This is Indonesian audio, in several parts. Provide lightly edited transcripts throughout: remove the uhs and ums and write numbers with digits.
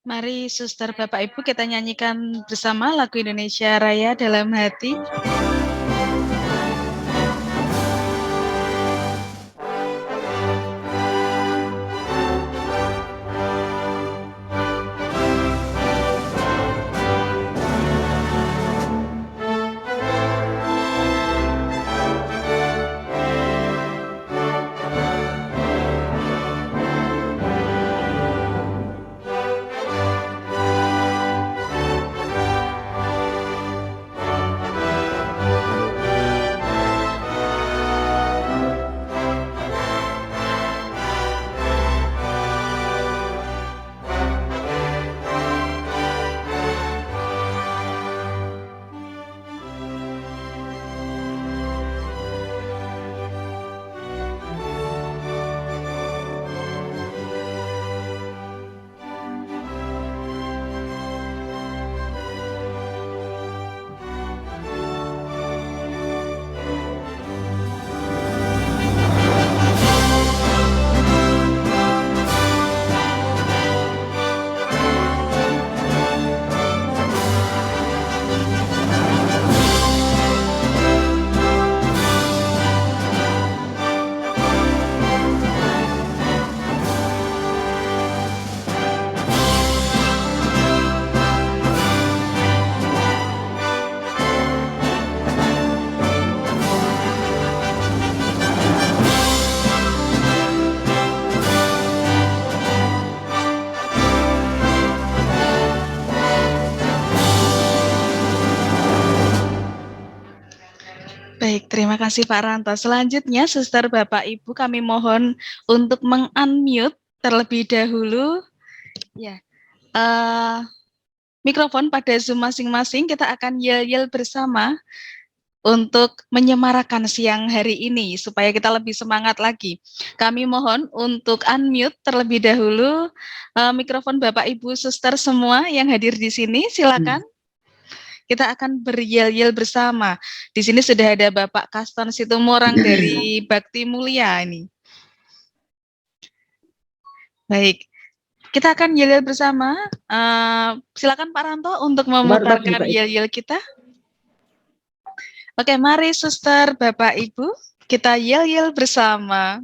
Mari Suster Bapak Ibu kita nyanyikan bersama lagu Indonesia Raya dalam hati. Baik, terima kasih Pak Ranto. Selanjutnya, Suster Bapak Ibu, kami mohon untuk meng-unmute terlebih dahulu. Ya, mikrofon pada Zoom masing-masing. Kita akan yel-yel bersama untuk menyemarakan siang hari ini supaya kita lebih semangat lagi. Kami mohon untuk unmute terlebih dahulu mikrofon Bapak Ibu Suster semua yang hadir di sini. Silakan. Kita akan beryel-yel bersama. Di sini sudah ada Bapak Kaston Situmorang dari Bakti Mulia ini. Baik, kita akan yel-yel bersama. Silakan Pak Ranto untuk memutarkan yel-yel kita. Oke, mari Suster, Bapak, Ibu, kita yel-yel bersama.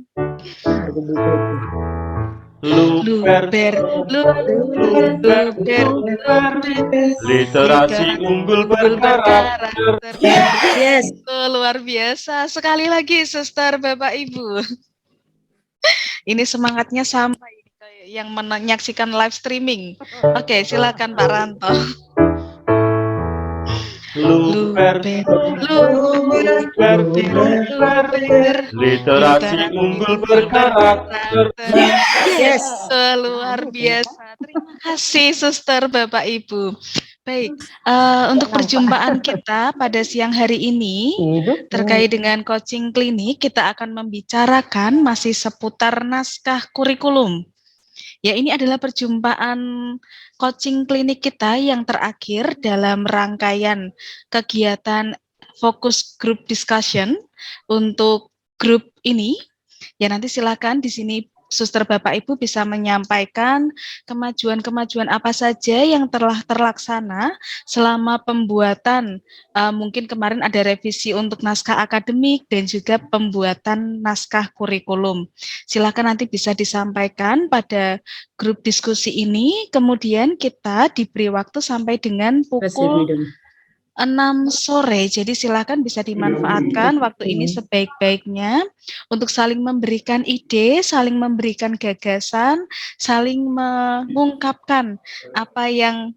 Luber, literasi unggul berkarakter. Yes. Luar biasa. Sekali lagi, Suster, Bapak, Ibu. Ini semangatnya sama yang menyaksikan live streaming. Oke, silakan Pak Ranto. Luber, literasi unggul berkarakter. Yes, luar biasa. Terima kasih Suster, Bapak, Ibu. Baik, untuk perjumpaan kita pada siang hari ini terkait dengan coaching klinik, kita akan membicarakan masih seputar naskah kurikulum. Ya, ini adalah perjumpaan coaching klinik kita yang terakhir dalam rangkaian kegiatan fokus group discussion untuk grup ini. Ya, nanti silakan di sini Suster Bapak Ibu bisa menyampaikan kemajuan-kemajuan apa saja yang telah terlaksana selama pembuatan, mungkin kemarin ada revisi untuk naskah akademik dan juga pembuatan naskah kurikulum. Silakan nanti bisa disampaikan pada grup diskusi ini, kemudian kita diberi waktu sampai dengan pukul 6 sore, jadi silakan bisa dimanfaatkan waktu ini sebaik-baiknya untuk saling memberikan ide, saling memberikan gagasan, saling mengungkapkan apa yang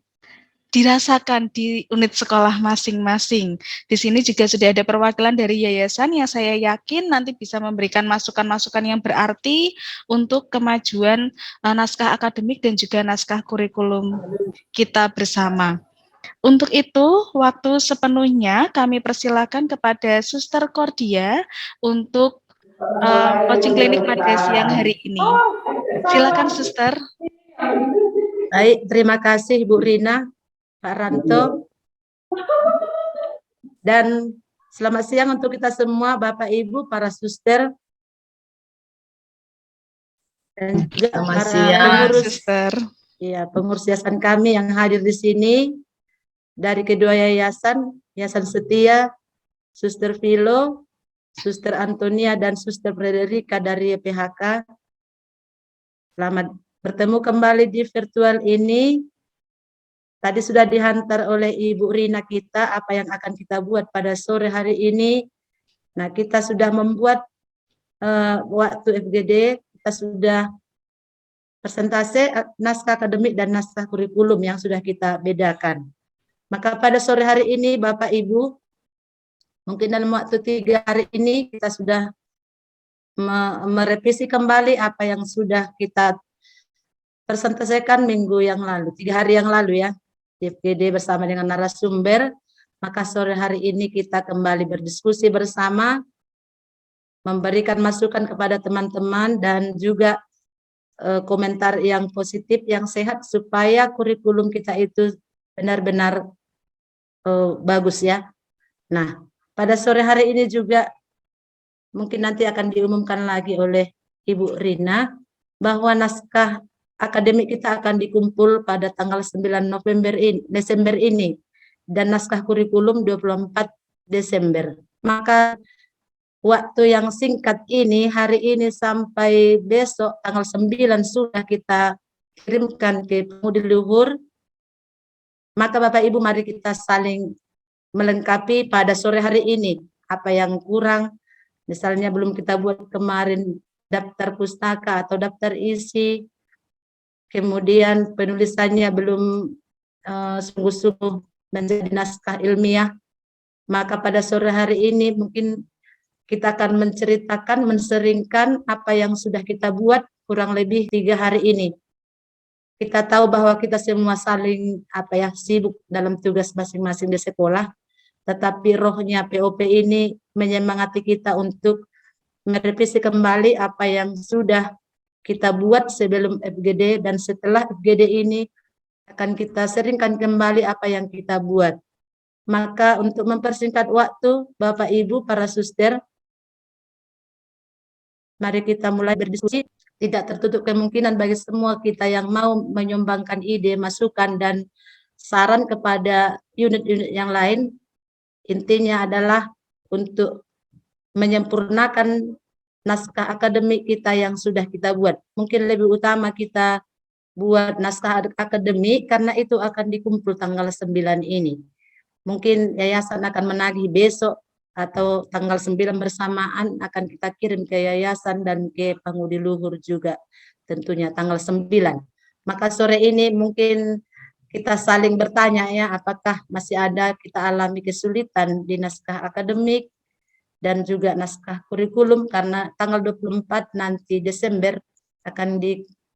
dirasakan di unit sekolah masing-masing. Di sini juga sudah ada perwakilan dari yayasan yang saya yakin nanti bisa memberikan masukan-masukan yang berarti untuk kemajuan naskah akademik dan juga naskah kurikulum kita bersama. Untuk itu, waktu sepenuhnya kami persilakan kepada Suster Cordia untuk coaching klinik pada siang hari ini. Silakan, Suster. Baik, terima kasih Bu Rina, Pak Ranto. Dan selamat siang untuk kita semua, Bapak Ibu, para suster. Dan juga para pengurus. Suster. ya, pengurus yayasan kami yang hadir di sini dari kedua yayasan, Yayasan Setia, Suster Vilo, Suster Antonia, dan Suster Frederika dari PHK. Selamat bertemu kembali di virtual ini. Tadi sudah dihantar oleh Ibu Rina kita apa yang akan kita buat pada sore hari ini. Nah, kita sudah membuat waktu FGD, kita sudah persentase naskah akademik dan naskah kurikulum yang sudah kita bedakan. Maka pada sore hari ini Bapak Ibu, mungkin dalam waktu 3 hari ini kita sudah merevisi kembali apa yang sudah kita presentasikan minggu yang lalu, 3 hari yang lalu ya, di FGD bersama dengan narasumber. Maka sore hari ini kita kembali berdiskusi bersama, memberikan masukan kepada teman-teman dan juga komentar yang positif, yang sehat, supaya kurikulum kita itu benar-benar bagus ya. Nah, pada sore hari ini juga mungkin nanti akan diumumkan lagi oleh Ibu Rina bahwa naskah akademik kita akan dikumpul pada tanggal 9 Desember ini dan naskah kurikulum 24 Desember. Maka waktu yang singkat ini, hari ini sampai besok tanggal 9 sudah kita kirimkan ke pengudi luhur. Maka Bapak Ibu mari kita saling melengkapi pada sore hari ini. Apa yang kurang, misalnya belum kita buat kemarin daftar pustaka atau daftar isi, kemudian penulisannya belum sungguh-sungguh menjadi naskah ilmiah, maka pada sore hari ini mungkin kita akan menceritakan, menseringkan apa yang sudah kita buat kurang lebih 3 hari ini. Kita tahu bahwa kita semua saling sibuk dalam tugas masing-masing di sekolah, tetapi rohnya POP ini menyemangati kita untuk merevisi kembali apa yang sudah kita buat sebelum FGD, dan setelah FGD ini akan kita seringkan kembali apa yang kita buat. Maka untuk mempersingkat waktu, Bapak Ibu para suster, mari kita mulai berdiskusi. Tidak tertutup kemungkinan bagi semua kita yang mau menyumbangkan ide, masukan, dan saran kepada unit-unit yang lain. Intinya adalah untuk menyempurnakan naskah akademik kita yang sudah kita buat. Mungkin lebih utama kita buat naskah akademik karena itu akan dikumpul tanggal 9 ini. Mungkin yayasan akan menagih besok atau tanggal 9 bersamaan akan kita kirim ke yayasan dan ke pengudi luhur juga tentunya tanggal 9. Maka sore ini mungkin kita saling bertanya ya, apakah masih ada kita alami kesulitan di naskah akademik dan juga naskah kurikulum, karena tanggal 24 nanti Desember akan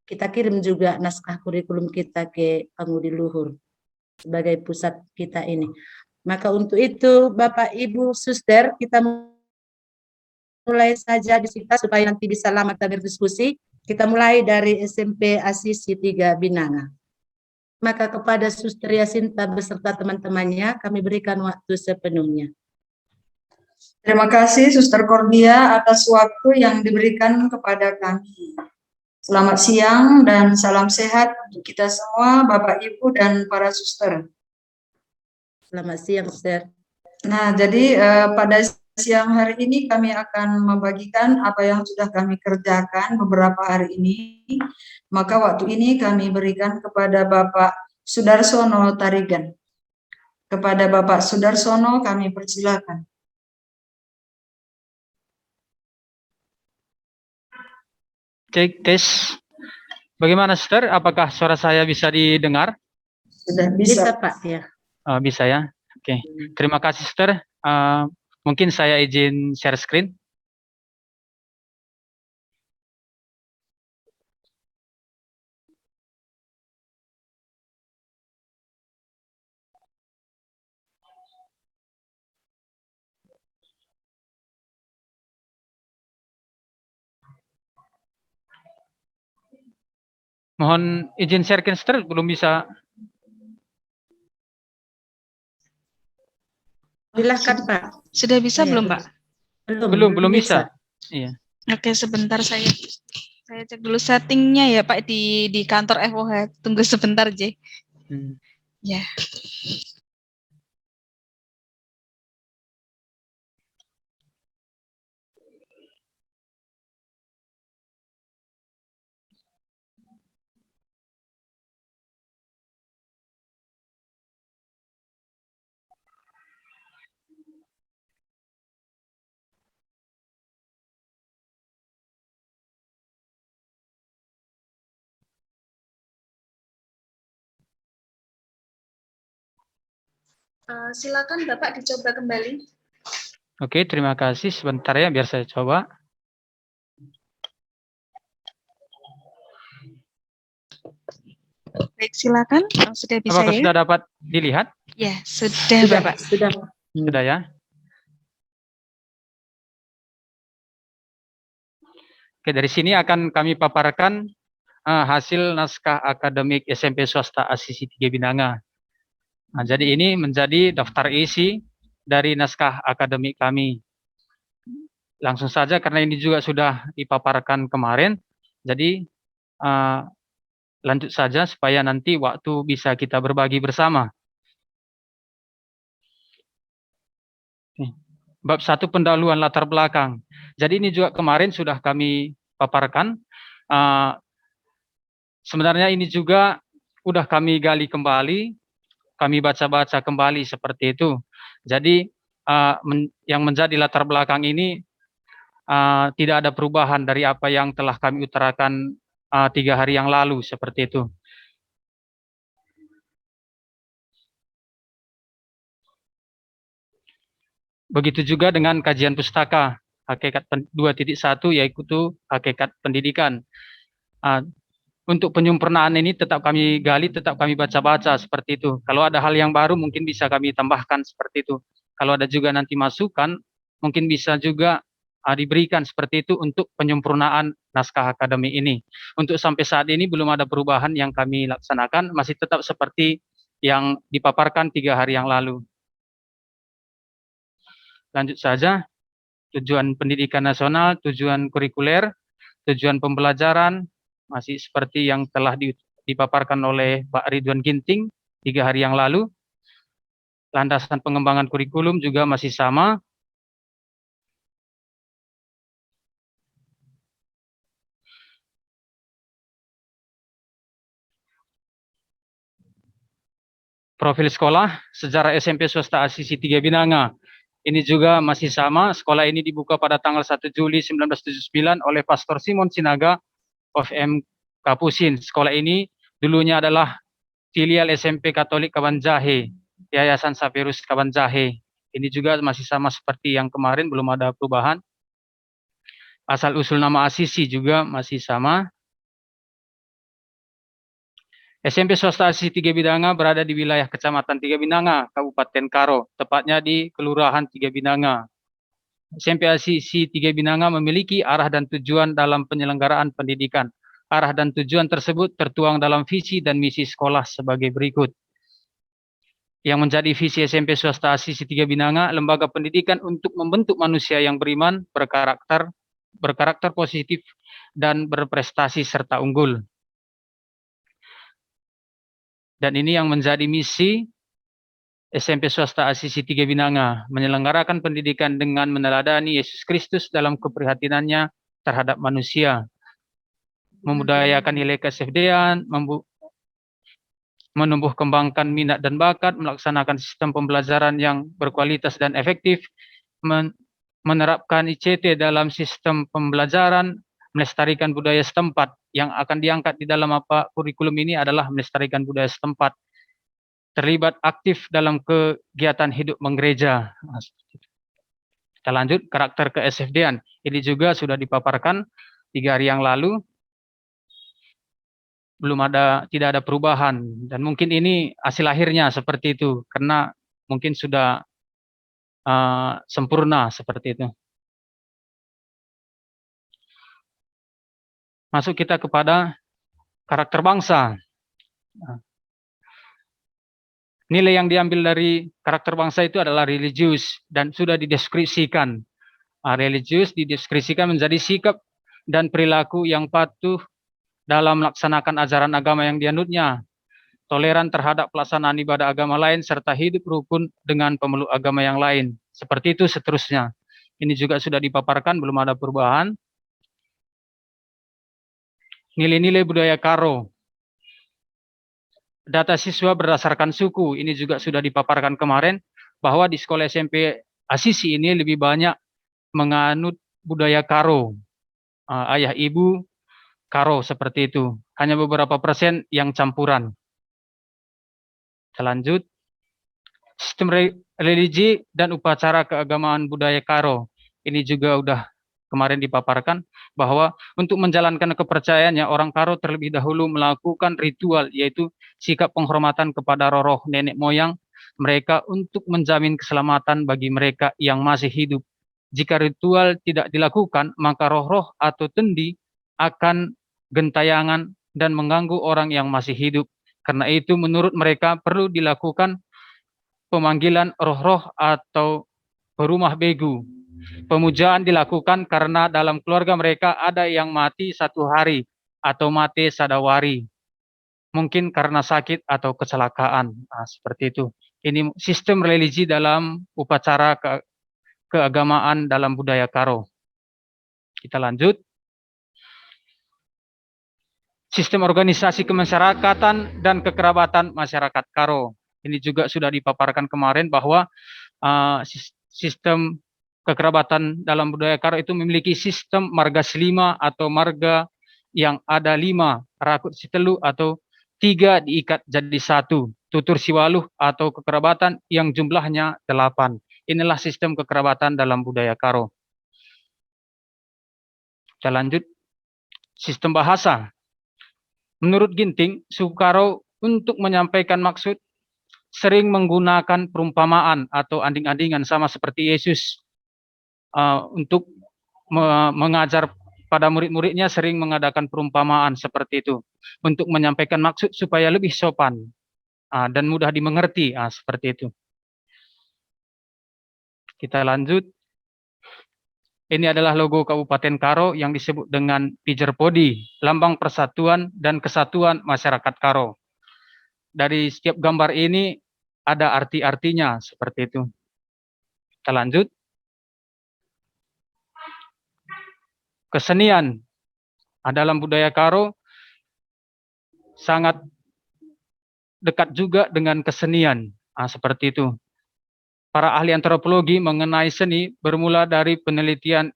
kita kirim juga naskah kurikulum kita ke pengudi luhur sebagai pusat kita ini. Maka untuk itu Bapak Ibu Suster, kita mulai saja di kita supaya nanti bisa lama kita berdiskusi. Kita mulai dari SMP Asisi 3 Binanga. Maka kepada Suster Yasinta beserta teman-temannya kami berikan waktu sepenuhnya. Terima kasih Suster Cordia atas waktu yang diberikan kepada kami. Selamat siang dan salam sehat untuk kita semua, Bapak Ibu dan para suster. Selamat siang, Suster. Nah, jadi pada siang hari ini kami akan membagikan apa yang sudah kami kerjakan beberapa hari ini. Maka waktu ini kami berikan kepada Bapak Sudarsono Tarigan. Kepada Bapak Sudarsono kami persilakan. Cek tes. Bagaimana, Suster? Apakah suara saya bisa didengar? Sudah bisa, Pak, ya. Bisa ya. Oke. Terima kasih, Suster. Mungkin saya izin share screen. Mohon izin share screen, Suster. Belum bisa. Silahkan, Pak. Sudah bisa belum, Pak? Belum Belum bisa. Iya. Oke, sebentar saya Saya cek dulu settingnya ya Pak di kantor FOH. Tunggu sebentar, J. Ya. Silakan Bapak dicoba kembali. Oke, terima kasih. Sebentar ya, biar saya coba. Baik, silakan. Sudah bisa Apakah ya? sudah dapat dilihat? Ya, sudah Bapak. Sudah. Sudah ya? Oke, dari sini akan kami paparkan hasil naskah akademik SMP swasta Asisi 3 Binanga. Nah, jadi ini menjadi daftar isi dari naskah akademik kami. Langsung saja karena ini juga sudah dipaparkan kemarin, jadi lanjut saja supaya nanti waktu bisa kita berbagi bersama. Bab 1 pendahuluan latar belakang. Jadi ini juga kemarin sudah kami paparkan. Sebenarnya ini juga udah kami gali kembali, kami baca-baca kembali seperti itu. Jadi yang menjadi latar belakang ini tidak ada perubahan dari apa yang telah kami utarakan 3 hari yang lalu seperti itu. Begitu juga dengan kajian pustaka hakikat 2.1 yaitu hakikat pendidikan. Untuk penyempurnaan ini tetap kami gali, tetap kami baca-baca seperti itu. Kalau ada hal yang baru mungkin bisa kami tambahkan seperti itu. Kalau ada juga nanti masukan mungkin bisa juga diberikan seperti itu untuk penyempurnaan naskah akademik ini. Untuk sampai saat ini belum ada perubahan yang kami laksanakan, masih tetap seperti yang dipaparkan 3 hari yang lalu. Lanjut saja, tujuan pendidikan nasional, tujuan kurikuler, tujuan pembelajaran, masih seperti yang telah dipaparkan oleh Pak Ridwan Ginting 3 hari yang lalu. Landasan pengembangan kurikulum juga masih sama. Profil sekolah, sejarah SMP swasta Asisi 3 Binanga. Ini juga masih sama, sekolah ini dibuka pada tanggal 1 Juli 1979 oleh Pastor Simon Sinaga of M. Kapusin. Sekolah ini dulunya adalah filial SMP Katolik Kabanjahe, Yayasan Saperus Kabanjahe. Ini juga masih sama seperti yang kemarin, belum ada perubahan. Asal-usul nama Asisi juga masih sama. SMP swasta Asisi 3 Binanga berada di wilayah Kecamatan 3 Binanga, Kabupaten Karo, tepatnya di Kelurahan 3 Binanga. SMP Asisi 3 Binanga memiliki arah dan tujuan dalam penyelenggaraan pendidikan. Arah dan tujuan tersebut tertuang dalam visi dan misi sekolah sebagai berikut. Yang menjadi visi SMP swasta Asisi 3 Binanga, lembaga pendidikan untuk membentuk manusia yang beriman, berkarakter positif, dan berprestasi serta unggul. Dan ini yang menjadi misi SMP swasta Asisi 3 Binanga, menyelenggarakan pendidikan dengan meneladani Yesus Kristus dalam keprihatinannya terhadap manusia, memudayakan nilai kesehdian, menumbuh kembangkan minat dan bakat, melaksanakan sistem pembelajaran yang berkualitas dan efektif, menerapkan ICT dalam sistem pembelajaran, melestarikan budaya setempat. Yang akan diangkat di dalam kurikulum ini adalah melestarikan budaya setempat, terlibat aktif dalam kegiatan hidup menggereja. Kita lanjut, karakter ke-SFD-an. Ini juga sudah dipaparkan 3 hari yang lalu. Tidak ada perubahan, dan mungkin ini hasil akhirnya seperti itu karena mungkin sudah sempurna seperti itu. Masuk kita kepada karakter bangsa. Nilai yang diambil dari karakter bangsa itu adalah religius dan sudah dideskripsikan. Religius dideskripsikan menjadi sikap dan perilaku yang patuh dalam melaksanakan ajaran agama yang dianutnya, toleran terhadap pelaksanaan ibadah agama lain, serta hidup rukun dengan pemeluk agama yang lain. Seperti itu seterusnya. Ini juga sudah dipaparkan, belum ada perubahan. Nilai-nilai budaya Karo. Data siswa berdasarkan suku, ini juga sudah dipaparkan kemarin, bahwa di sekolah SMP Asisi ini lebih banyak menganut budaya Karo. Ayah ibu Karo, seperti itu. Hanya beberapa persen yang campuran. Kita lanjut. Sistem religi dan upacara keagamaan budaya Karo. Ini juga udah kemarin dipaparkan, bahwa untuk menjalankan kepercayaannya, orang Karo terlebih dahulu melakukan ritual, yaitu sikap penghormatan kepada roh-roh nenek moyang mereka untuk menjamin keselamatan bagi mereka yang masih hidup. Jika ritual tidak dilakukan, maka roh-roh atau tendi akan gentayangan dan mengganggu orang yang masih hidup. Karena itu menurut mereka perlu dilakukan pemanggilan roh-roh atau perumah begu. Pemujaan dilakukan karena dalam keluarga mereka ada yang mati 1 hari atau mati sadawari. Mungkin karena sakit atau kecelakaan. Seperti itu. Ini sistem religi dalam upacara keagamaan dalam budaya Karo. Kita lanjut. Sistem organisasi kemasyarakatan dan kekerabatan masyarakat Karo. Ini juga sudah dipaparkan kemarin, bahwa sistem kekerabatan dalam budaya Karo itu memiliki sistem marga selima atau marga yang ada 5, rakut sitelu atau 3 diikat jadi 1, tutur siwaluh atau kekerabatan yang jumlahnya 8. Inilah sistem kekerabatan dalam budaya Karo. Kita lanjut. Sistem bahasa. Menurut Ginting, suku Karo untuk menyampaikan maksud sering menggunakan perumpamaan atau anding-andingan, sama seperti Yesus untuk mengajar pada murid-muridnya, sering mengadakan perumpamaan seperti itu untuk menyampaikan maksud supaya lebih sopan dan mudah dimengerti, seperti itu. Kita lanjut. Ini adalah logo Kabupaten Karo yang disebut dengan Pijerpodi, lambang persatuan dan kesatuan masyarakat Karo. Dari setiap gambar ini ada arti-artinya, seperti itu. Kita lanjut. Kesenian. Dalam budaya Karo sangat dekat juga dengan kesenian, seperti itu. Para ahli antropologi mengenai seni bermula dari penelitian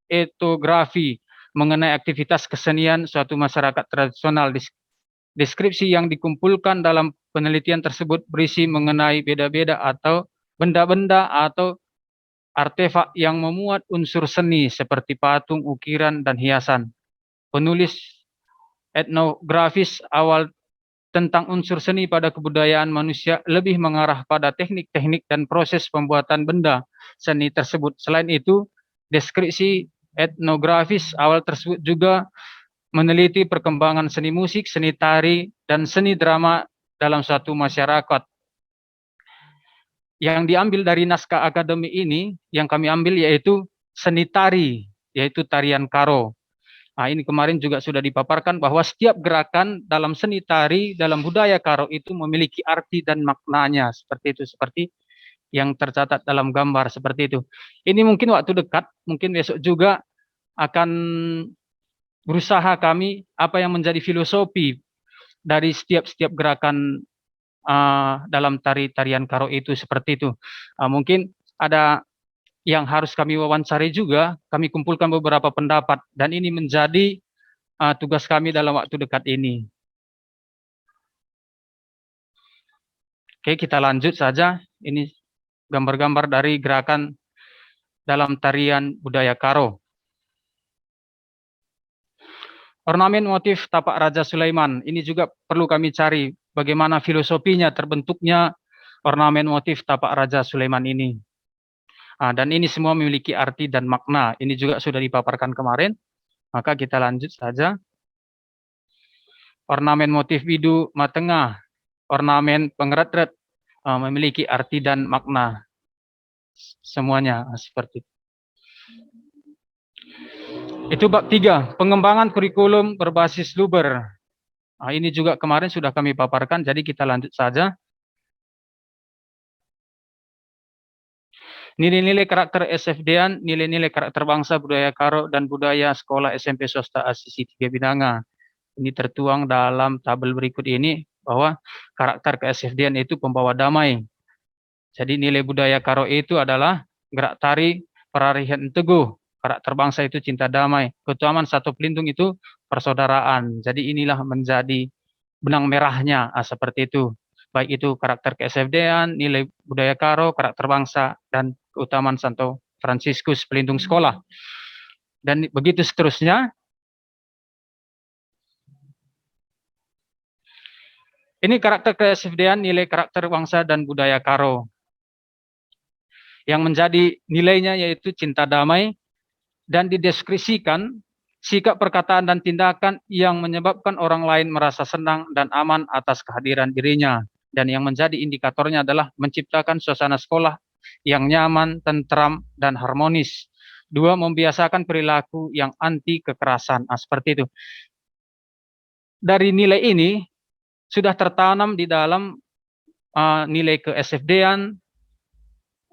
etnografi mengenai aktivitas kesenian suatu masyarakat tradisional. Deskripsi yang dikumpulkan dalam penelitian tersebut berisi mengenai beda-beda atau benda-benda atau artefak yang memuat unsur seni seperti patung, ukiran, dan hiasan. Penulis etnografis awal tentang unsur seni pada kebudayaan manusia lebih mengarah pada teknik-teknik dan proses pembuatan benda seni tersebut. Selain itu, deskripsi etnografis awal tersebut juga meneliti perkembangan seni musik, seni tari, dan seni drama dalam suatu masyarakat. Yang diambil dari naskah akademi ini, yang kami ambil yaitu seni tari, yaitu tarian Karo. Ini kemarin juga sudah dipaparkan bahwa setiap gerakan dalam seni tari, dalam budaya Karo itu memiliki arti dan maknanya, seperti itu, seperti yang tercatat dalam gambar, seperti itu. Ini mungkin waktu dekat, mungkin besok juga akan berusaha kami apa yang menjadi filosofi dari setiap gerakan dalam tarian Karo itu, seperti itu. Mungkin ada yang harus kami wawancari juga, kami kumpulkan beberapa pendapat, dan ini menjadi tugas kami dalam waktu dekat ini. Oke, kita lanjut saja. Ini gambar-gambar dari gerakan dalam tarian budaya Karo. Ornamen motif tapak Raja Sulaiman, ini juga perlu kami cari bagaimana filosofinya terbentuknya ornamen motif tapak Raja Sulaiman ini. Dan ini semua memiliki arti dan makna. Ini juga sudah dipaparkan kemarin. Maka kita lanjut saja. Ornamen motif bidu matengah, ornamen pengerat-ret memiliki arti dan makna. Semuanya seperti itu. Itu bab 3, pengembangan kurikulum berbasis Luber. Nah, ini juga kemarin sudah kami paparkan, jadi kita lanjut saja. Nilai-nilai karakter SFD-an, nilai-nilai karakter bangsa, budaya Karo, dan budaya sekolah SMP swasta Asisi 3 Binanga. Ini tertuang dalam tabel berikut ini, bahwa karakter ke-SFD-an itu pembawa damai. Jadi nilai budaya Karo itu adalah gerak tari, perarihan teguh. Karakter bangsa itu cinta damai. Keutamaan satu pelindung itu persaudaraan. Jadi inilah menjadi benang merahnya, seperti itu. Baik itu karakter ke-SFD-an, nilai budaya Karo, karakter bangsa, dan keutamaan Santo Fransiskus pelindung sekolah. Dan begitu seterusnya. Ini karakter ke-SFD-an, nilai karakter bangsa dan budaya Karo. Yang menjadi nilainya yaitu cinta damai, dan dideskripsikan sikap perkataan dan tindakan yang menyebabkan orang lain merasa senang dan aman atas kehadiran dirinya. Dan yang menjadi indikatornya adalah menciptakan suasana sekolah yang nyaman, tentram, dan harmonis. 2, membiasakan perilaku yang anti kekerasan. Seperti itu. Dari nilai ini sudah tertanam di dalam nilai ke-SFD-an,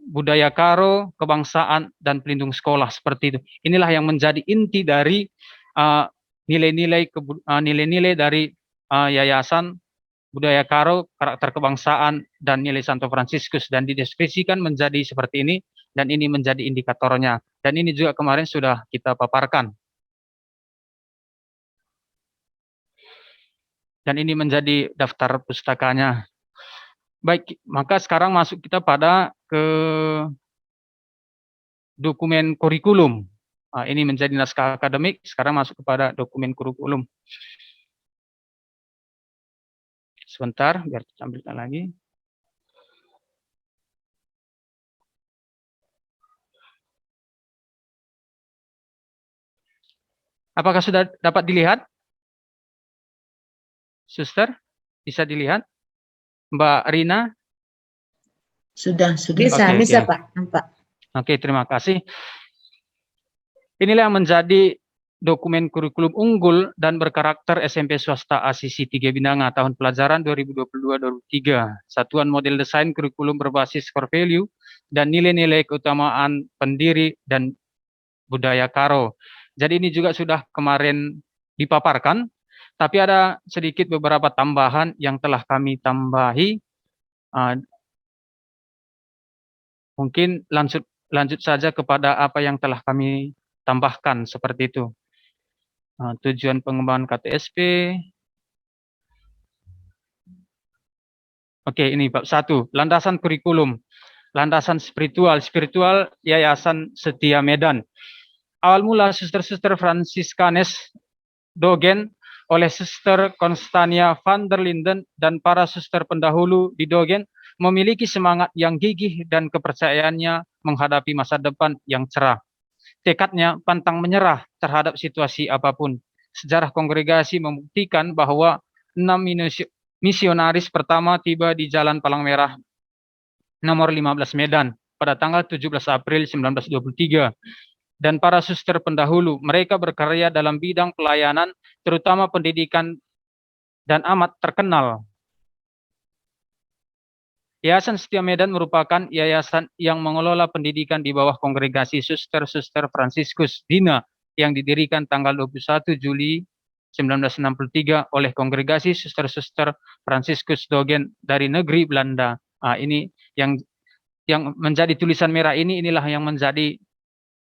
budaya Karo, kebangsaan, dan pelindung sekolah, seperti itu. Inilah yang menjadi inti dari nilai-nilai dari Yayasan Budaya Karo, karakter kebangsaan, dan nilai Santo Fransiskus, dan dideskripsikan menjadi seperti ini, dan ini menjadi indikatornya. Dan ini juga kemarin sudah kita paparkan. Dan ini menjadi daftar pustakanya. Baik, maka sekarang masuk kita pada ke dokumen kurikulum. Ini menjadi naskah akademik, sekarang masuk kepada dokumen kurikulum. Sebentar, biar kita ambilkan lagi. Apakah sudah dapat dilihat? Suster, bisa dilihat? Mbak Rina? Sudah. Bisa Pak, nampak. Oke, terima kasih. Inilah yang menjadi dokumen kurikulum unggul dan berkarakter SMP swasta Asisi 3 Binanga tahun pelajaran 2022-2023. Satuan model desain kurikulum berbasis core value dan nilai-nilai keutamaan pendiri dan budaya Karo. Jadi ini juga sudah kemarin dipaparkan, tapi ada sedikit beberapa tambahan yang telah kami tambahi. Mungkin lanjut saja kepada apa yang telah kami tambahkan, seperti itu. Tujuan pengembangan KTSP. Oke, ini bab 1, landasan kurikulum. Landasan spiritual Yayasan Setia Medan. Awal mula suster-suster Fransiskanes Dogen oleh Suster Constania van der Linden dan para suster pendahulu di Dogen memiliki semangat yang gigih dan kepercayaannya menghadapi masa depan yang cerah. Tekadnya pantang menyerah terhadap situasi apapun. Sejarah kongregasi membuktikan bahwa 6 misionaris pertama tiba di Jalan Palang Merah nomor 15 Medan pada tanggal 17 April 1923. Dan para suster pendahulu, mereka berkarya dalam bidang pelayanan, terutama pendidikan, dan amat terkenal. Yayasan Setia Medan merupakan yayasan yang mengelola pendidikan di bawah kongregasi Suster-Suster Fransiskus Dina yang didirikan tanggal 21 Juli 1963 oleh kongregasi Suster-Suster Fransiskus Dogen dari negeri Belanda. Ini yang menjadi tulisan merah ini, inilah yang menjadi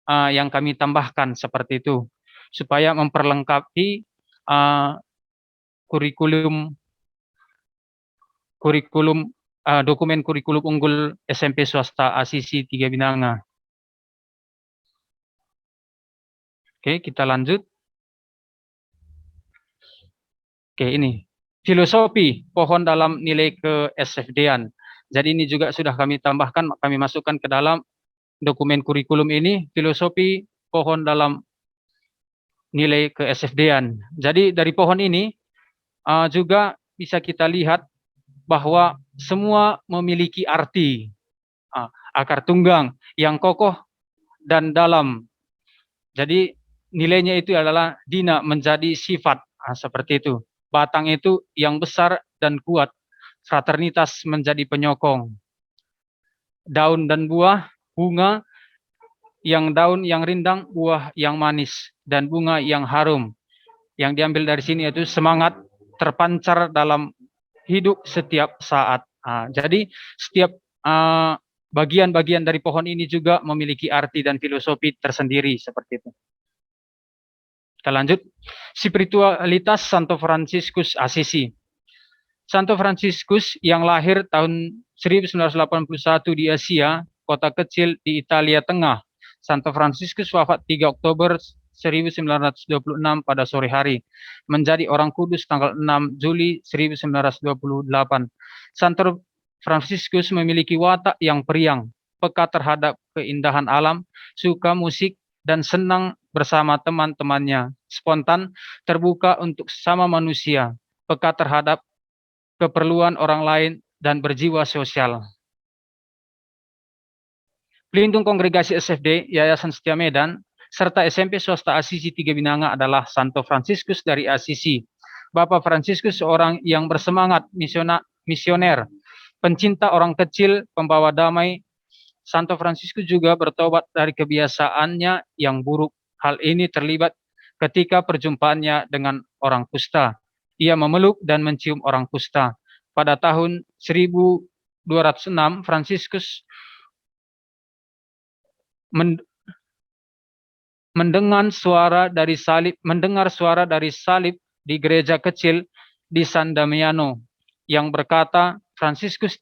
yang kami tambahkan seperti itu, supaya memperlengkapi dokumen kurikulum unggul SMP swasta Asisi 3 Binanga. Oke, kita lanjut. Oke, ini filosofi pohon dalam nilai ke-SFD-an. Jadi ini juga sudah kami tambahkan, kami masukkan ke dalam dokumen kurikulum ini, filosofi pohon dalam nilai ke-SFD-an. Jadi dari pohon ini juga bisa kita lihat bahwa semua memiliki arti, akar tunggang yang kokoh dan dalam. Jadi nilainya itu adalah dina, menjadi sifat. Seperti itu. Batang itu yang besar dan kuat. Fraternitas menjadi penyokong. Daun dan buah, bunga, daun yang rindang, buah yang manis, dan bunga yang harum. Yang diambil dari sini yaitu semangat terpancar dalam hidup setiap saat. Jadi setiap bagian-bagian dari pohon ini juga memiliki arti dan filosofi tersendiri seperti itu. Kita lanjut. Spiritualitas Santo Fransiskus Assisi. Santo Fransiskus yang lahir tahun 1981 di Asia, kota kecil di Italia Tengah. Santo Fransiskus wafat 3 Oktober 1926 pada sore hari. Menjadi orang kudus tanggal 6 Juli 1928. Santo Fransiskus memiliki watak yang periang, peka terhadap keindahan alam, suka musik, dan senang bersama teman-temannya, spontan, terbuka untuk sesama manusia, peka terhadap keperluan orang lain, dan berjiwa sosial. Pelindung kongregasi SFD, Yayasan Setia Medan, serta SMP swasta Assisi Tiga Binanga adalah Santo Fransiskus dari Assisi. Bapak Fransiskus seorang yang bersemangat misioner, pencinta orang kecil, pembawa damai. Santo Fransiskus juga bertobat dari kebiasaannya yang buruk. Hal ini terlibat ketika perjumpaannya dengan orang kusta. Ia memeluk dan mencium orang kusta. Pada tahun 1206, Fransiskus mendengar suara dari salib di gereja kecil di San Damiano yang berkata, "Fransiskus,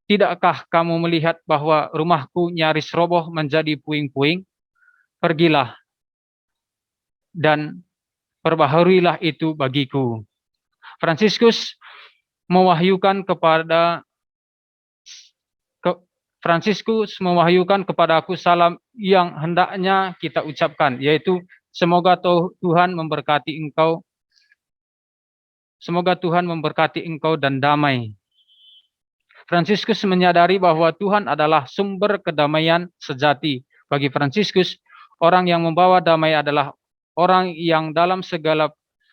tidakkah kamu melihat bahwa rumahku nyaris roboh menjadi puing-puing? Pergilah dan perbaharuilah itu bagiku." Fransiskus mewahyukan kepadaku salam yang hendaknya kita ucapkan, yaitu semoga Tuhan memberkati engkau dan damai. Fransiskus menyadari bahwa Tuhan adalah sumber kedamaian sejati. Bagi Fransiskus, orang yang membawa damai adalah orang yang dalam segala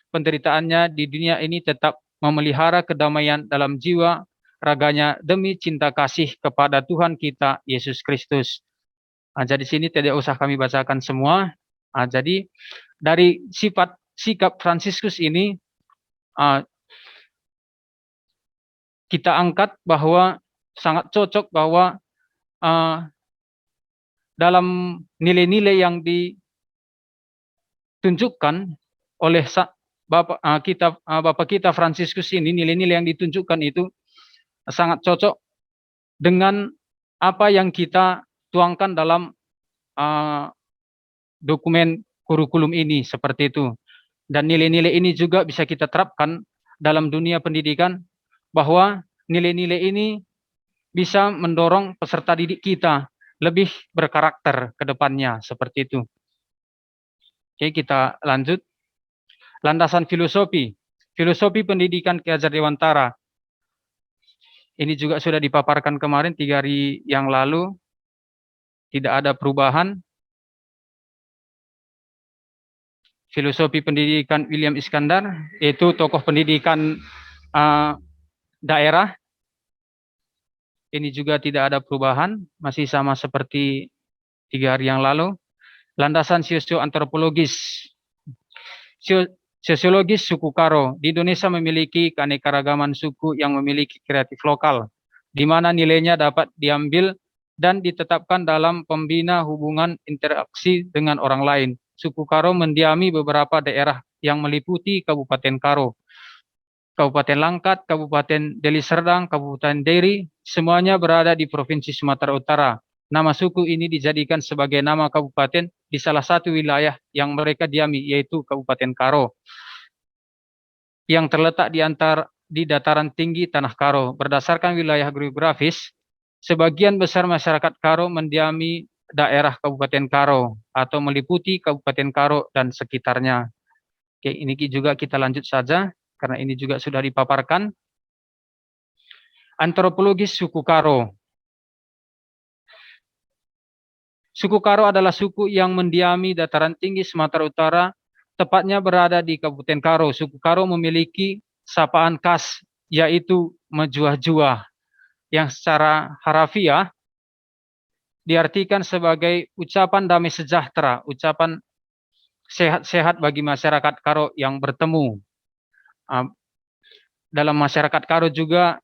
penderitaannya di dunia ini tetap memelihara kedamaian dalam jiwa raganya demi cinta kasih kepada Tuhan kita Yesus Kristus. Jadi sini tidak usah kami bacakan semua. Jadi dari sikap Fransiskus ini kita angkat bahwa sangat cocok bahwa dalam nilai-nilai yang ditunjukkan oleh Bapak kita Fransiskus ini, nilai-nilai yang ditunjukkan itu sangat cocok dengan apa yang kita tuangkan dalam dokumen kurikulum ini, seperti itu. Dan nilai-nilai ini juga bisa kita terapkan dalam dunia pendidikan, bahwa nilai-nilai ini bisa mendorong peserta didik kita lebih berkarakter ke depannya, seperti itu. Oke, kita lanjut. Landasan filosofi pendidikan Ki Hajar Dewantara. Ini juga sudah dipaparkan kemarin 3 hari yang lalu. Tidak ada perubahan. Filosofi pendidikan William Iskandar, yaitu tokoh pendidikan daerah. Ini juga tidak ada perubahan, masih sama seperti 3 hari yang lalu. Landasan sosioantropologis. Sosiologis suku Karo. Di Indonesia memiliki keanekaragaman suku yang memiliki kreatif lokal, di mana nilainya dapat diambil dan ditetapkan dalam pembina hubungan interaksi dengan orang lain. Suku Karo mendiami beberapa daerah yang meliputi Kabupaten Karo, Kabupaten Langkat, Kabupaten Deli Serdang, Kabupaten Deri, semuanya berada di Provinsi Sumatera Utara. Nama suku ini dijadikan sebagai nama kabupaten di salah satu wilayah yang mereka diami, yaitu Kabupaten Karo, yang terletak di dataran tinggi Tanah Karo. Berdasarkan wilayah geografis, sebagian besar masyarakat Karo mendiami daerah Kabupaten Karo atau meliputi Kabupaten Karo dan sekitarnya. Oke, ini juga kita lanjut saja karena ini juga sudah dipaparkan. Antropologis suku Karo. Suku Karo adalah suku yang mendiami dataran tinggi Sumatera Utara, tepatnya berada di Kabupaten Karo. Suku Karo memiliki sapaan khas, yaitu mejuah-juah, yang secara harafiah diartikan sebagai ucapan damai sejahtera, ucapan sehat-sehat bagi masyarakat Karo yang bertemu. Dalam masyarakat Karo juga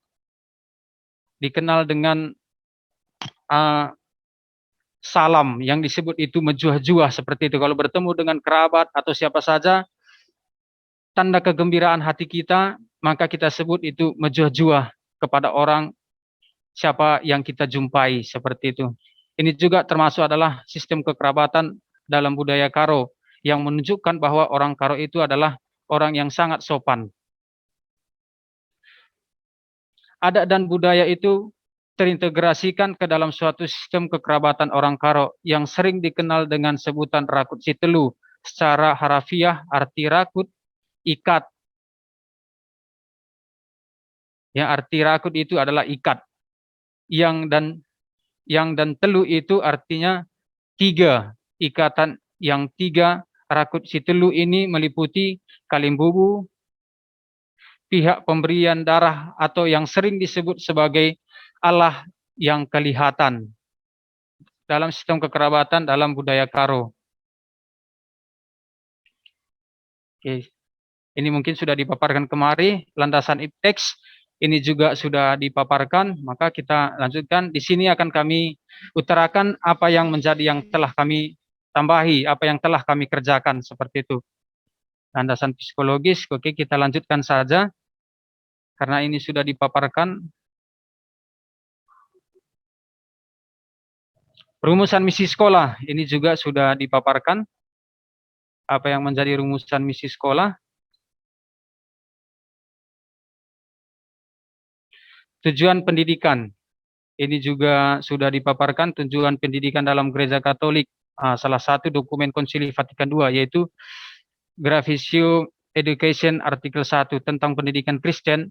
dikenal dengan salam yang disebut itu mejuah-juah seperti itu. Kalau bertemu dengan kerabat atau siapa saja, tanda kegembiraan hati kita, maka kita sebut itu mejuah-juah kepada orang siapa yang kita jumpai seperti itu. Ini juga termasuk adalah sistem kekerabatan dalam budaya Karo yang menunjukkan bahwa orang Karo itu adalah orang yang sangat sopan. Adat dan budaya itu terintegrasikan ke dalam suatu sistem kekerabatan orang Karo yang sering dikenal dengan sebutan rakut sitelu. Secara harafiah arti rakut ikat. Ya, arti rakut itu adalah ikat. Yang dan telu itu artinya tiga. Ikatan yang tiga. Rakut sitelu ini meliputi kalimbubu, pihak pemberian darah atau yang sering disebut sebagai Allah yang kelihatan dalam sistem kekerabatan dalam budaya Karo. Oke. Ini mungkin sudah dipaparkan kemarin, landasan teks ini juga sudah dipaparkan, maka kita lanjutkan. Di sini akan kami utarakan apa yang menjadi yang telah kami tambahi, apa yang telah kami kerjakan seperti itu. Landasan psikologis, oke, kita lanjutkan saja karena ini sudah dipaparkan. Rumusan misi sekolah, ini juga sudah dipaparkan. Apa yang menjadi rumusan misi sekolah. Tujuan pendidikan, ini juga sudah dipaparkan. Tujuan pendidikan dalam Gereja Katolik, salah satu dokumen Konsili Vatikan II, yaitu Gravitio Education artikel 1 tentang pendidikan Kristen,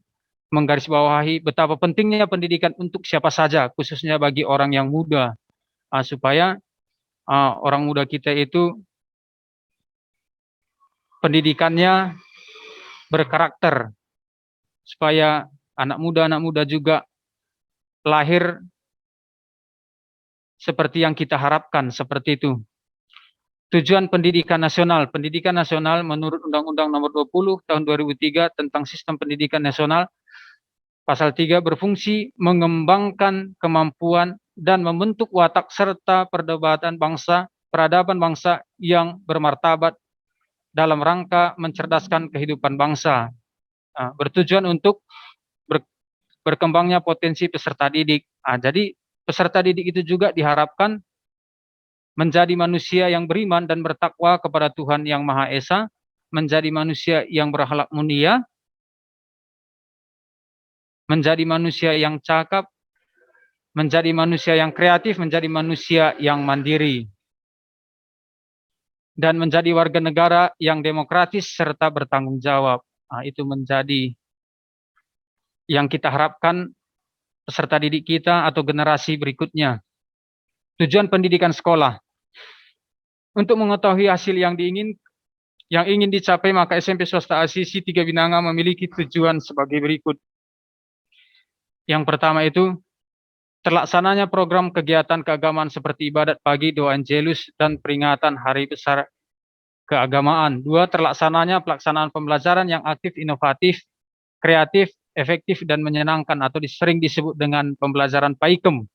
menggarisbawahi betapa pentingnya pendidikan untuk siapa saja, khususnya bagi orang yang muda, supaya orang muda kita itu pendidikannya berkarakter, supaya anak muda juga lahir seperti yang kita harapkan, seperti itu. Tujuan pendidikan nasional. Pendidikan nasional menurut Undang-Undang Nomor 20 Tahun 2003 tentang Sistem Pendidikan Nasional, Pasal 3 berfungsi mengembangkan kemampuan dan membentuk watak serta peradaban bangsa yang bermartabat dalam rangka mencerdaskan kehidupan bangsa. Bertujuan untuk berkembangnya potensi peserta didik. Jadi peserta didik itu juga diharapkan menjadi manusia yang beriman dan bertakwa kepada Tuhan Yang Maha Esa, menjadi manusia yang berakhlak mulia, menjadi manusia yang cakap, menjadi manusia yang kreatif, menjadi manusia yang mandiri, dan menjadi warga negara yang demokratis serta bertanggung jawab. Itu menjadi yang kita harapkan peserta didik kita atau generasi berikutnya. Tujuan pendidikan sekolah. Untuk mengetahui hasil yang ingin dicapai, maka SMP Swasta Asisi 3 Binanga memiliki tujuan sebagai berikut. Yang pertama itu, terlaksananya program kegiatan keagamaan seperti ibadat pagi, doa Angelus, dan peringatan Hari Besar Keagamaan. 2. Pelaksanaan pembelajaran yang aktif, inovatif, kreatif, efektif, dan menyenangkan, atau sering disebut dengan pembelajaran PAIKEM,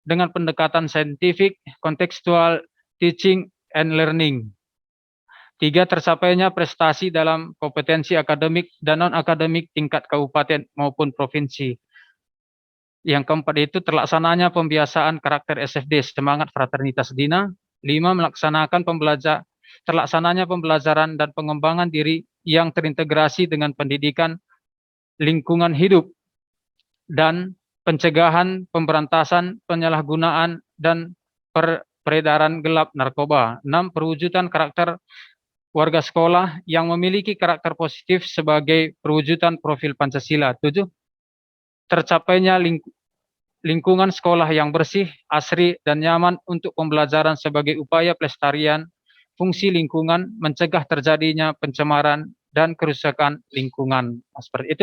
dengan pendekatan saintifik, kontekstual, teaching and learning. 3. Tercapainya prestasi dalam kompetensi akademik dan non-akademik tingkat kabupaten maupun provinsi. Yang keempat itu terlaksananya pembiasaan karakter SFD, semangat fraternitas Dina. 5. Terlaksananya pembelajaran dan pengembangan diri yang terintegrasi dengan pendidikan lingkungan hidup dan pencegahan, pemberantasan, penyalahgunaan, dan peredaran gelap narkoba. 6. Perwujudan karakter warga sekolah yang memiliki karakter positif sebagai perwujudan profil Pancasila. 7. Tercapainya lingkungan sekolah yang bersih, asri, dan nyaman untuk pembelajaran sebagai upaya pelestarian fungsi lingkungan, mencegah terjadinya pencemaran dan kerusakan lingkungan. Nah, seperti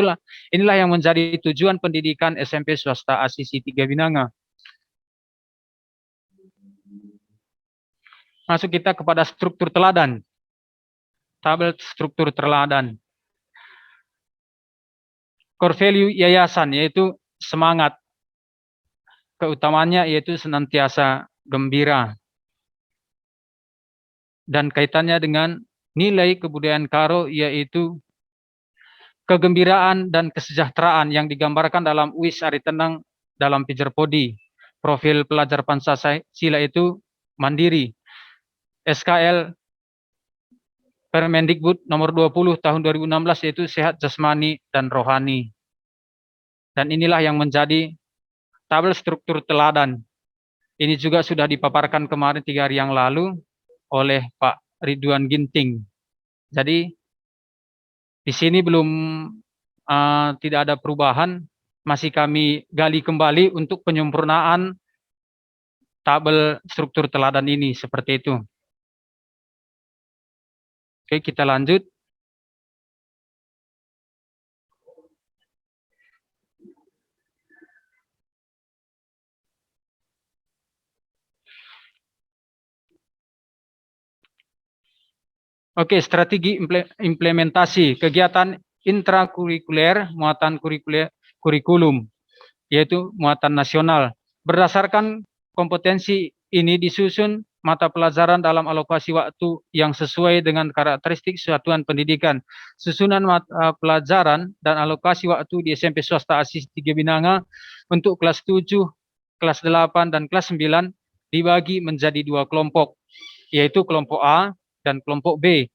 inilah yang menjadi tujuan pendidikan SMP swasta ACC 3 Binanga. Masuk kita kepada struktur teladan. Tabel struktur teladan. Core value yayasan yaitu semangat. Keutamaannya yaitu senantiasa gembira. Dan kaitannya dengan nilai kebudayaan Karo yaitu kegembiraan dan kesejahteraan yang digambarkan dalam UIS Ari Tenang dalam Pijerpodi. Profil pelajar Pancasila itu mandiri. SKL Permendikbud nomor 20 tahun 2016 yaitu sehat jasmani dan rohani. Dan inilah yang menjadi tabel struktur teladan. Ini juga sudah dipaparkan kemarin 3 hari yang lalu oleh Pak Ridwan Ginting. Jadi di sini belum tidak ada perubahan, masih kami gali kembali untuk penyempurnaan tabel struktur teladan ini seperti itu. Oke, kita lanjut. Oke, strategi implementasi kegiatan intrakurikuler muatan kurikulum, yaitu muatan nasional. Berdasarkan kompetensi ini disusun mata pelajaran dalam alokasi waktu yang sesuai dengan karakteristik satuan pendidikan. Susunan mata pelajaran dan alokasi waktu di SMP swasta ACC 3 Binanga untuk kelas 7, kelas 8, dan kelas 9 dibagi menjadi 2 kelompok, yaitu kelompok A dan kelompok B.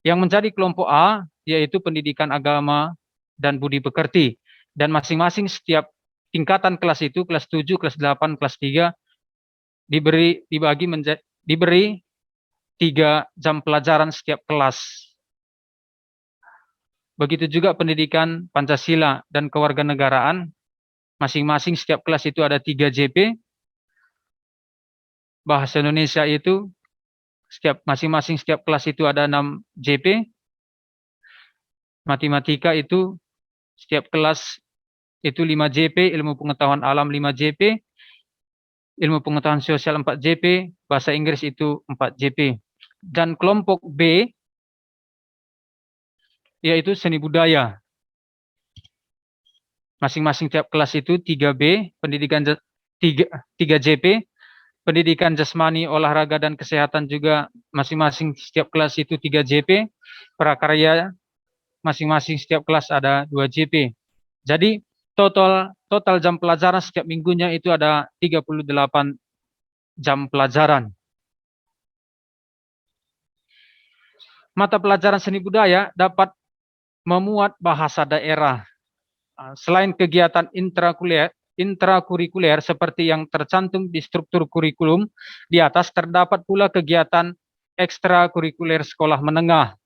Yang menjadi kelompok A yaitu pendidikan agama dan budi pekerti. Dan masing-masing setiap tingkatan kelas itu, kelas 7, kelas 8, kelas 3, diberi 3 jam pelajaran setiap kelas. Begitu juga pendidikan Pancasila dan kewarganegaraan, masing-masing setiap kelas itu ada 3 JP. Bahasa Indonesia itu masing-masing setiap kelas itu ada 6 JP. Matematika itu setiap kelas itu 5 JP, ilmu pengetahuan alam 5 JP, ilmu pengetahuan sosial 4 JP, bahasa Inggris itu 4 JP. Dan kelompok B yaitu seni budaya. Masing-masing tiap kelas itu 3B, pendidikan 3 JP, pendidikan jasmani, olahraga, dan kesehatan juga masing-masing setiap kelas itu 3 JP, prakarya masing-masing setiap kelas ada 2 JP. Jadi total jam pelajaran setiap minggunya itu ada 38 jam pelajaran. Mata pelajaran seni budaya dapat memuat bahasa daerah. Selain kegiatan intrakurikuler seperti yang tercantum di struktur kurikulum di atas, terdapat pula kegiatan ekstrakurikuler sekolah menengah.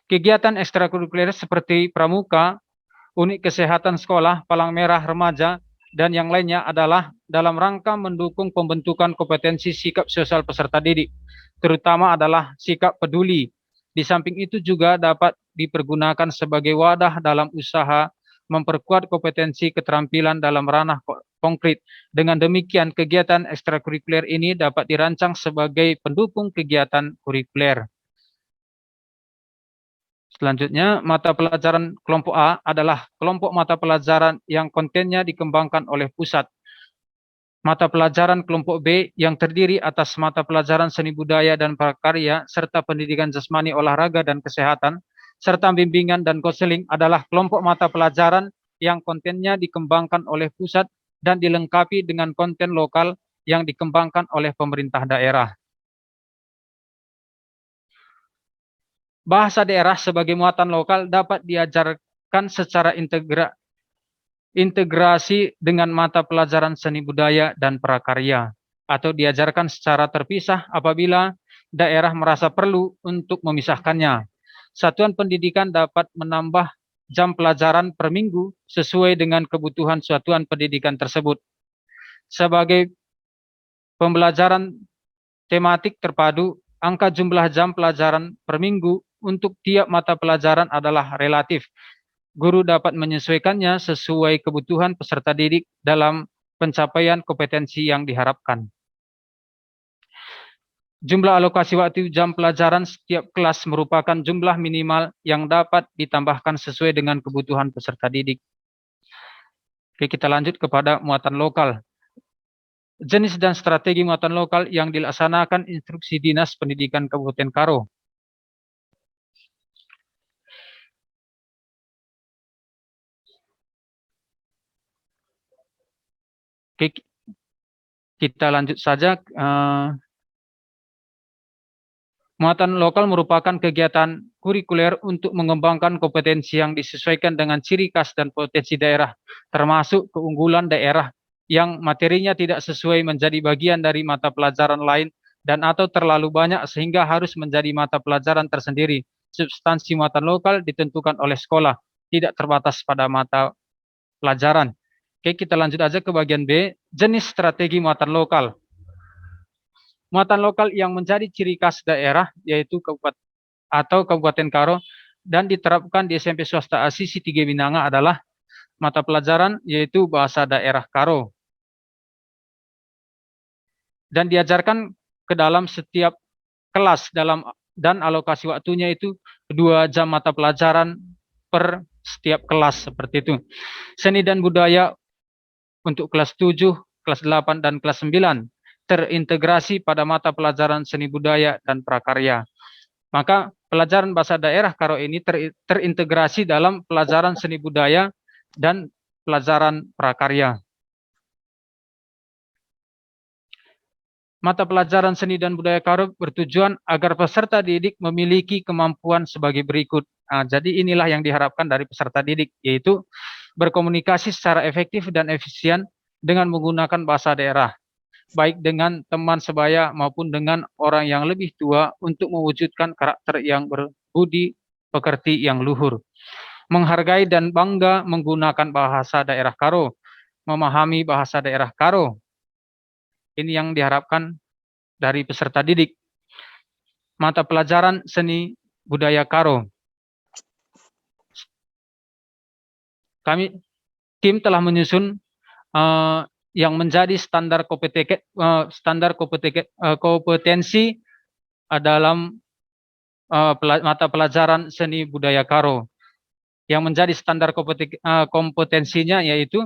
Kegiatan ekstrakurikuler seperti pramuka, unit kesehatan sekolah, palang merah remaja, dan yang lainnya adalah dalam rangka mendukung pembentukan kompetensi sikap sosial peserta didik, terutama adalah sikap peduli. Di samping itu juga dapat dipergunakan sebagai wadah dalam usaha memperkuat kompetensi keterampilan dalam ranah konkret. Dengan demikian, kegiatan ekstrakurikuler ini dapat dirancang sebagai pendukung kegiatan kurikuler. Selanjutnya, mata pelajaran kelompok A adalah kelompok mata pelajaran yang kontennya dikembangkan oleh pusat. Mata pelajaran kelompok B yang terdiri atas mata pelajaran seni budaya dan prakarya, serta pendidikan jasmani, olahraga, dan kesehatan, serta bimbingan dan konseling adalah kelompok mata pelajaran yang kontennya dikembangkan oleh pusat dan dilengkapi dengan konten lokal yang dikembangkan oleh pemerintah daerah. Bahasa daerah sebagai muatan lokal dapat diajarkan secara integrasi dengan mata pelajaran seni budaya dan prakarya, atau diajarkan secara terpisah apabila daerah merasa perlu untuk memisahkannya. Satuan pendidikan dapat menambah jam pelajaran per minggu sesuai dengan kebutuhan satuan pendidikan tersebut. Sebagai pembelajaran tematik terpadu, angka jumlah jam pelajaran per minggu untuk tiap mata pelajaran adalah relatif. Guru dapat menyesuaikannya sesuai kebutuhan peserta didik dalam pencapaian kompetensi yang diharapkan. Jumlah alokasi waktu jam pelajaran setiap kelas merupakan jumlah minimal yang dapat ditambahkan sesuai dengan kebutuhan peserta didik. Oke, kita lanjut kepada muatan lokal. Jenis dan strategi muatan lokal yang dilaksanakan instruksi Dinas Pendidikan Kabupaten Karo. Oke, kita lanjut saja. Muatan lokal merupakan kegiatan kurikuler untuk mengembangkan kompetensi yang disesuaikan dengan ciri khas dan potensi daerah, termasuk keunggulan daerah yang materinya tidak sesuai menjadi bagian dari mata pelajaran lain dan atau terlalu banyak sehingga harus menjadi mata pelajaran tersendiri. Substansi muatan lokal ditentukan oleh sekolah, tidak terbatas pada mata pelajaran. Oke, kita lanjut aja ke bagian B, jenis strategi muatan lokal. Muatan lokal yang menjadi ciri khas daerah yaitu Kabupaten Karo dan diterapkan di SMP swasta Asisi 3 Binanga adalah mata pelajaran yaitu bahasa daerah Karo. Dan diajarkan ke dalam setiap kelas dan alokasi waktunya itu 2 jam mata pelajaran per setiap kelas seperti itu. Seni dan budaya untuk kelas 7, kelas 8 dan kelas 9 terintegrasi pada mata pelajaran seni budaya dan prakarya. Maka pelajaran bahasa daerah Karo ini terintegrasi dalam pelajaran seni budaya dan pelajaran prakarya. Mata pelajaran seni dan budaya Karo bertujuan agar peserta didik memiliki kemampuan sebagai berikut. Nah, jadi inilah yang diharapkan dari peserta didik, yaitu berkomunikasi secara efektif dan efisien dengan menggunakan bahasa daerah, baik dengan teman sebaya maupun dengan orang yang lebih tua untuk mewujudkan karakter yang berbudi pekerti yang luhur. Menghargai dan bangga menggunakan bahasa daerah Karo, memahami bahasa daerah Karo. Ini yang diharapkan dari peserta didik. Mata pelajaran seni budaya Karo. Tim telah menyusun yang menjadi standar kompetensi dalam mata pelajaran seni budaya Karo. Yang menjadi standar kompetensinya yaitu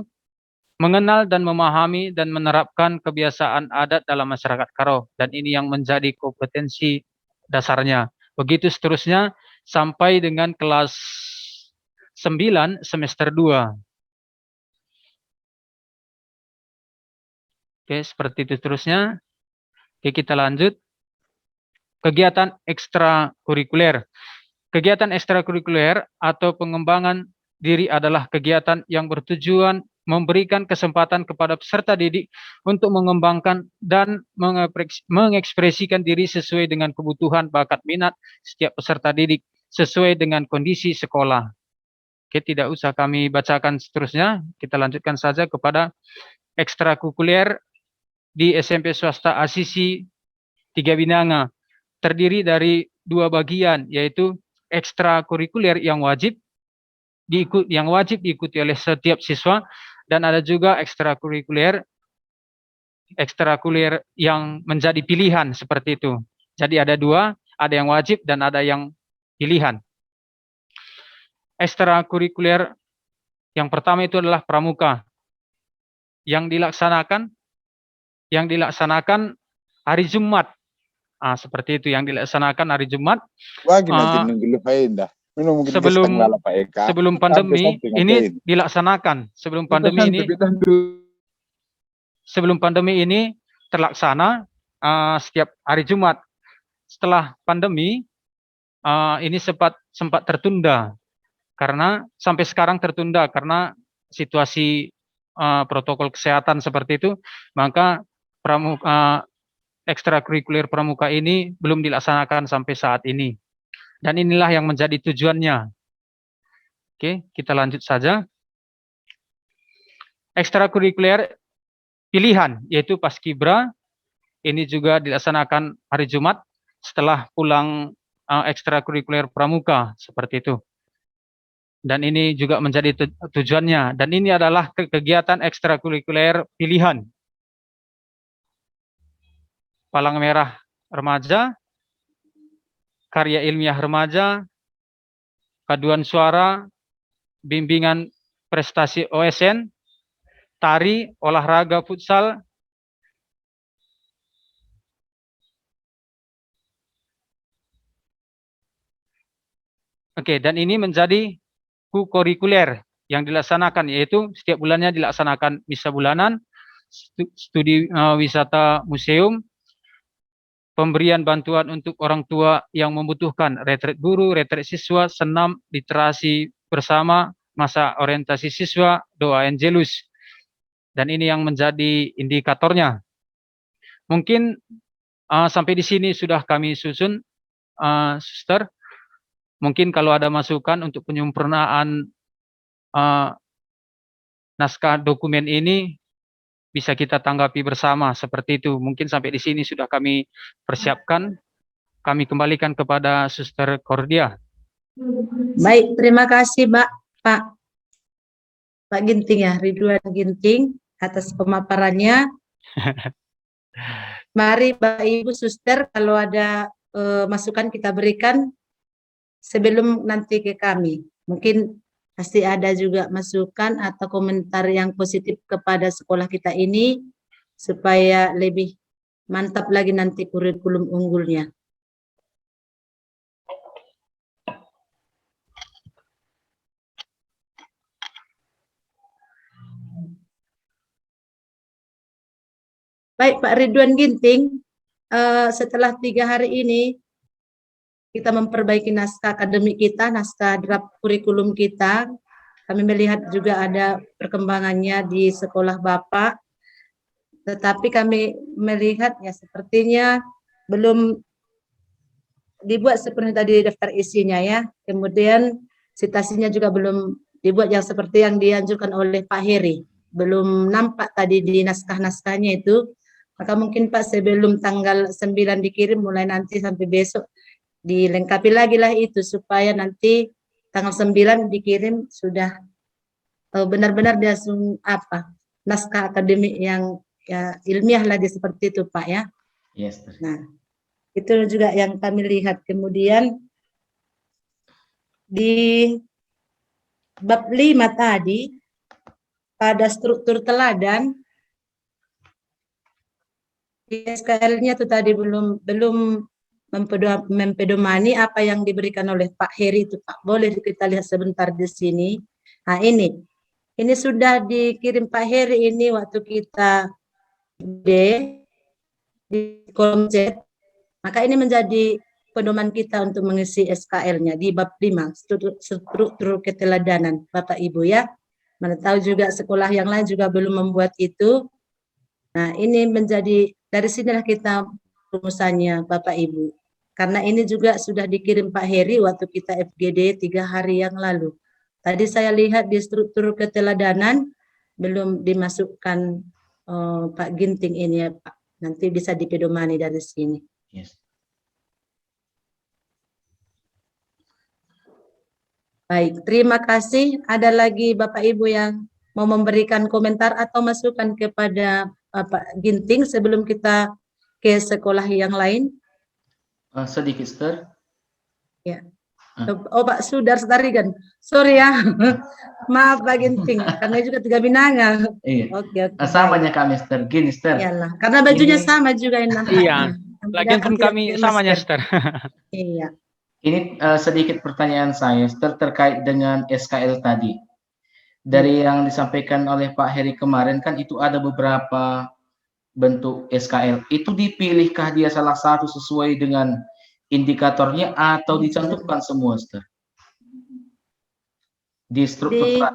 mengenal dan memahami dan menerapkan kebiasaan adat dalam masyarakat Karo. Dan ini yang menjadi kompetensi dasarnya. Begitu seterusnya sampai dengan kelas 9 semester 2. Oke, seperti itu seterusnya. Oke, kita lanjut. Kegiatan ekstrakurikuler. Kegiatan ekstrakurikuler atau pengembangan diri adalah kegiatan yang bertujuan memberikan kesempatan kepada peserta didik untuk mengembangkan dan mengekspresikan diri sesuai dengan kebutuhan bakat minat setiap peserta didik sesuai dengan kondisi sekolah. Oke, tidak usah kami bacakan seterusnya. Kita lanjutkan saja kepada ekstrakurikuler di SMP swasta Asisi 3 Binanga. Terdiri dari 2 bagian, yaitu ekstrakurikuler yang wajib diikuti oleh setiap siswa, dan ada juga ekstrakurikuler yang menjadi pilihan seperti itu. Jadi ada 2, ada yang wajib dan ada yang pilihan. Ekstrakurikuler yang pertama itu adalah pramuka yang dilaksanakan hari Jumat. Seperti itu yang dilaksanakan hari Jumat. Sebelum pandemi ini dilaksanakan. Sebelum pandemi ini terlaksana setiap hari Jumat. Setelah pandemi ini sempat tertunda karena sampai sekarang tertunda karena situasi protokol kesehatan seperti itu. Maka ekstrakurikuler pramuka ini belum dilaksanakan sampai saat ini. Dan inilah yang menjadi tujuannya. Oke, kita lanjut saja. Ekstrakurikuler pilihan, yaitu Paskibra, ini juga dilaksanakan hari Jumat setelah pulang ekstrakurikuler pramuka, seperti itu. Dan ini juga menjadi tujuannya. Dan ini adalah kegiatan ekstrakurikuler pilihan. Palang Merah Remaja, Karya Ilmiah Remaja, Paduan Suara, Bimbingan Prestasi OSN, Tari, Olahraga Futsal, dan ini menjadi kurikuler yang dilaksanakan, yaitu setiap bulannya dilaksanakan misa bulanan, studi wisata museum, pemberian bantuan untuk orang tua yang membutuhkan, retret guru, retret siswa, senam, literasi bersama, masa orientasi siswa, doa Angelus. Dan ini yang menjadi indikatornya. Mungkin sampai di sini sudah kami susun, Suster. Mungkin kalau ada masukan untuk penyempurnaan naskah dokumen ini bisa kita tanggapi bersama, seperti itu. Mungkin sampai di sini sudah kami persiapkan. Kami kembalikan kepada Suster Cordia. Baik, terima kasih Pak Ginting ya, Ridwan Ginting atas pemaparannya. Mari Bapak Ibu Suster, kalau ada masukan kita berikan sebelum nanti ke kami. Mungkin pasti ada juga masukan atau komentar yang positif kepada sekolah kita ini supaya lebih mantap lagi nanti kurikulum unggulnya. Baik Pak Ridwan Ginting, setelah 3 hari ini kita memperbaiki naskah akademik kita, naskah draft kurikulum kita. Kami melihat juga ada perkembangannya di sekolah Bapak. Tetapi kami melihat ya sepertinya belum dibuat seperti tadi daftar isinya ya. Kemudian citasinya juga belum dibuat yang seperti yang dianjurkan oleh Pak Heri. Belum nampak tadi di naskah-naskahnya itu. Maka mungkin Pak sebelum tanggal 9 dikirim, mulai nanti sampai besok dilengkapi lagi lah itu supaya nanti tanggal 9 dikirim sudah benar-benar diasung naskah akademik yang ya ilmiah lagi seperti itu Pak ya. Yes. Nah, itu juga yang kami lihat. Kemudian di bab 5 tadi pada struktur teladan SKL-nya itu tadi belum mempedomani apa yang diberikan oleh Pak Heri itu Pak. Boleh kita lihat sebentar di sini. Nah ini sudah dikirim Pak Heri ini waktu kita di kolom chat. Maka ini menjadi pedoman kita untuk mengisi SKL-nya di bab 5 struktur keteladanan Bapak Ibu ya. Mana tahu juga sekolah yang lain juga belum membuat itu. Nah ini menjadi dari sinilah kita rumusannya Bapak Ibu. Karena ini juga sudah dikirim Pak Heri waktu kita FGD 3 hari yang lalu. Tadi saya lihat di struktur keteladanan belum dimasukkan Pak Ginting ini ya Pak. Nanti bisa dipedomani dari sini. Yes. Baik, terima kasih. Ada lagi Bapak Ibu yang mau memberikan komentar atau masukan kepada Pak Ginting sebelum kita ke sekolah yang lain? Sedikit, Sister. Ya. Oh Pak Sudar Setarigan. Sorry ya. Maaf Pak Ginting, karena juga Tiga Binanga. Iya. Oke. Samanya kami, Sister. Gini, Sister. Iyalah, karena bajunya Ini, sama juga yang nampaknya. Iya. Lagian pun kami samanya, Sister. Iya. Ini sedikit pertanyaan saya, Sister, terkait dengan SKL tadi. Dari yang disampaikan oleh Pak Heri kemarin kan itu ada beberapa bentuk SKL. Itu dipilihkah dia salah satu sesuai dengan indikatornya atau dicantumkan semua, Sister? Di struktur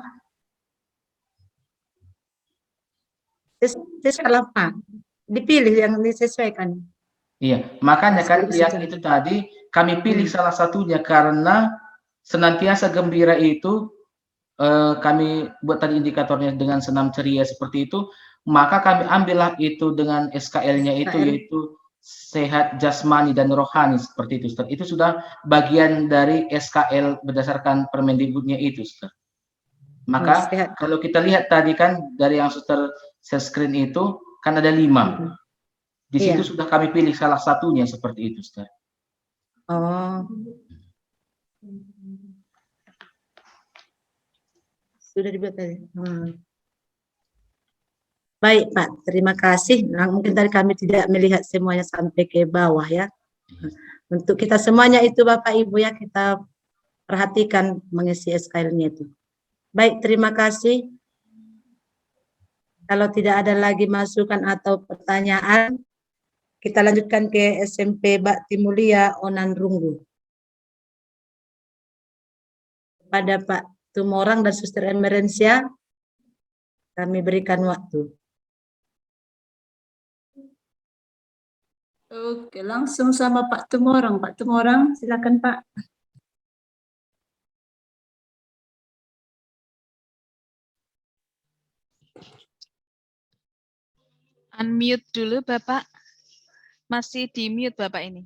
Sekolah Pak. Dipilih yang disesuaikan. Iya, makanya kan Seperti yang sejarah. itu tadi kami pilih salah satunya karena senantiasa gembira itu kami buat tadi indikatornya dengan senam ceria seperti itu, maka kami ambillah itu dengan SKL-nya itu SKL. yaitu sehat jasmani dan rohani seperti itu, Ustaz. Itu sudah bagian dari SKL berdasarkan Permendikbudnya itu, Ustaz. Maka Sehat. kalau kita lihat tadi kan dari yang Suster share screen itu kan ada 5. Di situ Iya. sudah kami pilih salah satunya seperti itu, Ustaz. Oh. Sudah dibuat tadi. Baik, Pak. Terima kasih. Nah, mungkin tadi kami tidak melihat semuanya sampai ke bawah ya. Untuk kita semuanya itu Bapak Ibu ya, kita perhatikan mengisi SKL-nya itu. Baik, terima kasih. Kalau tidak ada lagi masukan atau pertanyaan, kita lanjutkan ke SMP Bakti Mulia Onan Runggu. Pada Pak Tumorang dan Suster Emerensia, kami berikan waktu. Oke, langsung sama Pak Tumorang. Pak Tumorang, silakan Pak. Unmute dulu Bapak. Masih di mute Bapak ini.